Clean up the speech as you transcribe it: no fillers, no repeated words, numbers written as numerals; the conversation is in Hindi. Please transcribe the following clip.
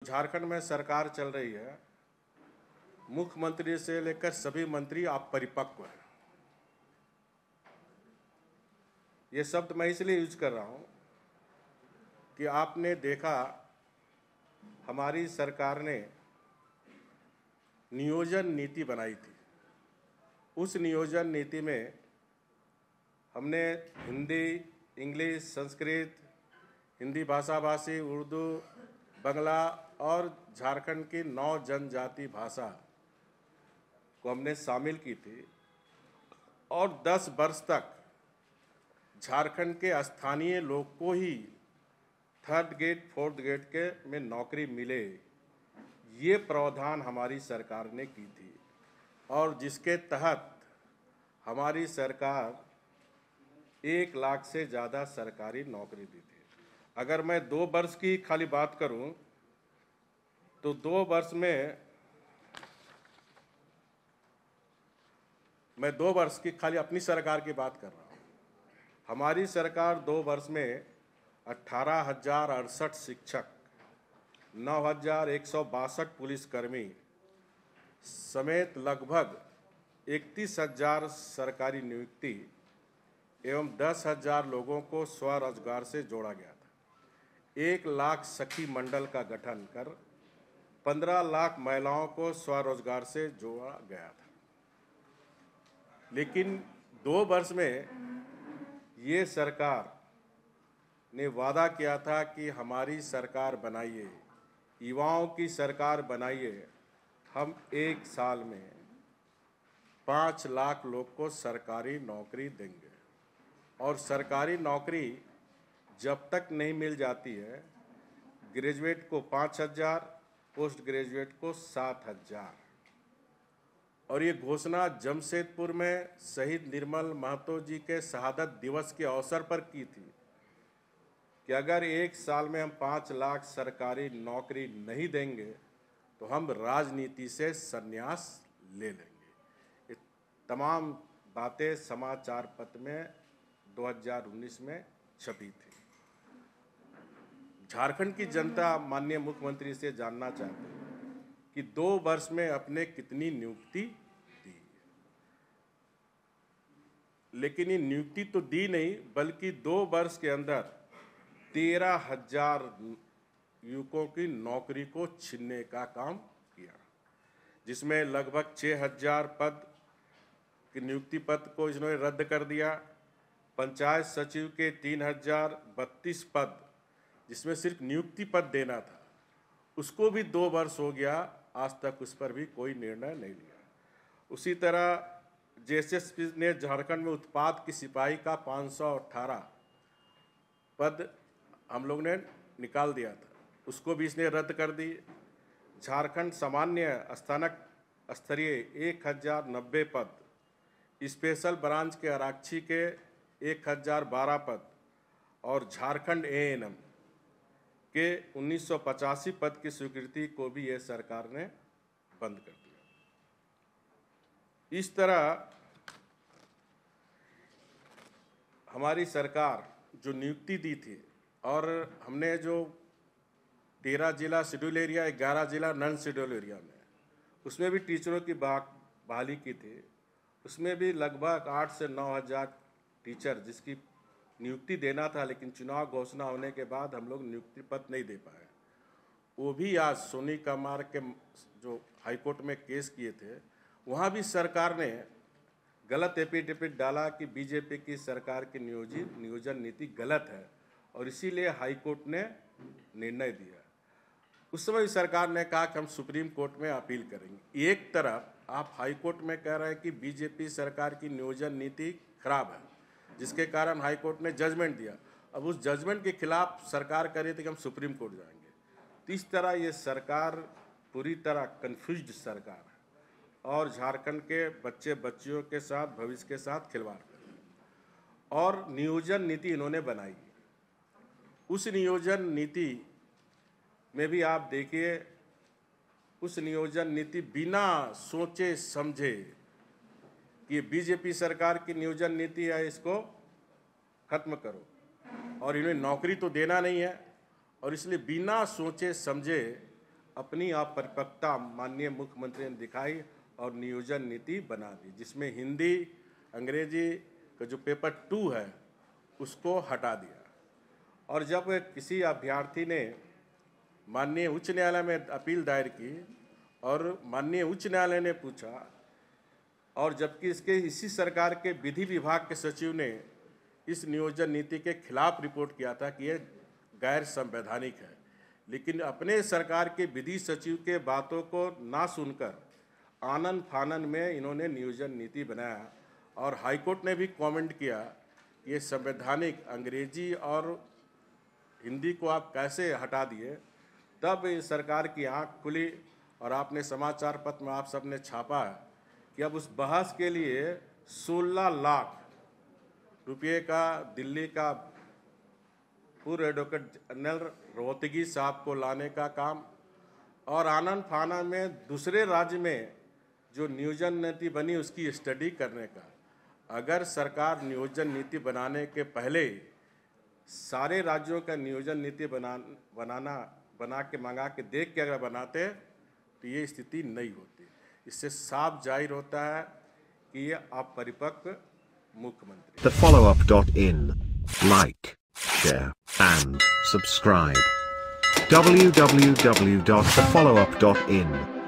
झारखंड में सरकार चल रही है, मुख्यमंत्री से लेकर सभी मंत्री आप परिपक्व हैं। ये शब्द मैं इसलिए यूज कर रहा हूं कि आपने देखा हमारी सरकार ने नियोजन नीति बनाई थी। उस नियोजन नीति में हमने हिंदी, इंग्लिश, संस्कृत, हिंदी भाषा भाषी, उर्दू, बंगला और झारखंड की 9 जनजाति भाषा को हमने शामिल की थी और 10 वर्ष तक झारखंड के स्थानीय लोग को ही 3rd ग्रेड 4th ग्रेड के में नौकरी मिले, ये प्रावधान हमारी सरकार ने की थी और जिसके तहत हमारी सरकार 1 लाख से ज़्यादा सरकारी नौकरी दी थी। अगर मैं 2 वर्ष की खाली बात करूं तो 2 वर्ष में मैं 2 वर्ष की खाली अपनी सरकार की बात कर रहा हूं। हमारी सरकार 2 वर्ष में 18,068 शिक्षक, 9,162 पुलिसकर्मी समेत लगभग 31,000 सरकारी नियुक्ति एवं 10,000 लोगों को स्वरोजगार से जोड़ा गया था। 1 लाख सखी मंडल का गठन कर 15 लाख महिलाओं को स्वरोजगार से जोड़ा गया था। लेकिन 2 वर्ष में ये सरकार ने वादा किया था कि हमारी सरकार बनाइए, युवाओं की सरकार बनाइए, हम 1 साल में 5 लाख लोग को सरकारी नौकरी देंगे। और सरकारी नौकरी जब तक नहीं मिल जाती है, ग्रेजुएट को 5,000, पोस्ट ग्रेजुएट को 7,000। और ये घोषणा जमशेदपुर में शहीद निर्मल महतो जी के शहादत दिवस के अवसर पर की थी कि अगर 1 साल में हम 5 लाख सरकारी नौकरी नहीं देंगे तो हम राजनीति से संन्यास ले लेंगे। ये तमाम बातें समाचार पत्र में 2019 में छपी थी। झारखंड की जनता माननीय मुख्यमंत्री से जानना चाहती है कि 2 वर्ष में आपने कितनी नियुक्ति दी। लेकिन ये नियुक्ति तो दी नहीं, बल्कि 2 वर्ष के अंदर 13,000 युवकों की नौकरी को छीनने का काम किया, जिसमें लगभग 6,000 पद की नियुक्ति पद को इन्होंने रद्द कर दिया। पंचायत सचिव के 3,032 पद, जिसमें सिर्फ नियुक्ति पद देना था, उसको भी 2 वर्ष हो गया, आज तक उस पर भी कोई निर्णय नहीं लिया। उसी तरह जेएसएसपी ने झारखंड में उत्पाद की सिपाही का 518 पद हम लोग ने निकाल दिया था, उसको भी इसने रद्द कर दी। झारखंड सामान्य स्नातक स्तरीय 1,090 पद, स्पेशल ब्रांच के आरक्षी के 1,012 पद और झारखंड एएनएम के 1985 पद की स्वीकृति को भी ये सरकार ने बंद कर दिया। इस तरह हमारी सरकार जो नियुक्ति दी थी, और हमने जो 13 जिला शेड्यूल एरिया, 11 जिला नॉन शेड्यूल एरिया में, उसमें भी टीचरों की बहाली की थी। उसमें भी लगभग 8 से 9,000 टीचर जिसकी नियुक्ति देना था, लेकिन चुनाव घोषणा होने के बाद हम लोग नियुक्ति पत्र नहीं दे पाए। वो भी आज सोनी कमार के जो हाईकोर्ट में केस किए थे, वहाँ भी सरकार ने गलत एफिडेविट डाला कि बीजेपी की सरकार की नियोजन नीति गलत है और इसीलिए हाईकोर्ट ने निर्णय दिया। उस समय सरकार ने कहा कि हम सुप्रीम कोर्ट में अपील करेंगे। एक तरफ आप हाईकोर्ट में कह रहे हैं कि बीजेपी सरकार की नियोजन नीति खराब है, जिसके कारण हाईकोर्ट ने जजमेंट दिया। अब उस जजमेंट के खिलाफ सरकार कह रही थी कि हम सुप्रीम कोर्ट जाएंगे। तो इस तरह ये सरकार पूरी तरह कन्फ्यूज्ड सरकार है और झारखंड के बच्चे बच्चियों के साथ, भविष्य के साथ खिलवाड़ कर रही है। और नियोजन नीति इन्होंने बनाई, उस नियोजन नीति में भी आप देखिए, उस नियोजन नीति बिना सोचे समझे कि बीजेपी सरकार की नियोजन नीति है, इसको खत्म करो, और इन्हें नौकरी तो देना नहीं है, और इसलिए बिना सोचे समझे अपनी अपरिपक्वता माननीय मुख्यमंत्री ने दिखाई और नियोजन नीति बना दी, जिसमें हिंदी अंग्रेजी का जो पेपर 2 है उसको हटा दिया। और जब किसी अभ्यर्थी ने माननीय उच्च न्यायालय में अपील दायर की और माननीय उच्च न्यायालय ने पूछा, और जबकि इसी सरकार के विधि विभाग के सचिव ने इस नियोजन नीति के खिलाफ रिपोर्ट किया था कि यह गैर संवैधानिक है, लेकिन अपने सरकार के विधि सचिव के बातों को ना सुनकर आनन फानन में इन्होंने नियोजन नीति बनाया। और हाईकोर्ट ने भी कमेंट किया कि ये संवैधानिक अंग्रेजी और हिंदी को आप कैसे हटा दिए। तब इस सरकार की आंख खुली और आपने समाचार पत्र में आप सबने छापा है कि अब उस बहस के लिए 16 लाख रुपये का दिल्ली का पूर्व एडवोकेट जनरल रोहतगी साहब को लाने का काम, और आनंद फानन में दूसरे राज्य में जो नियोजन नीति बनी उसकी स्टडी करने का। अगर सरकार नियोजन नीति बनाने के पहले सारे राज्यों का नियोजन नीति बना के मंगा के देख के अगर बनाते तो ये स्थिति नहीं होती। इससे साफ जाहिर होता है कि ये अपरिपक्व मुख्यमंत्री। TheFollowUp.in. Like, share, and subscribe. www.thefollowup.in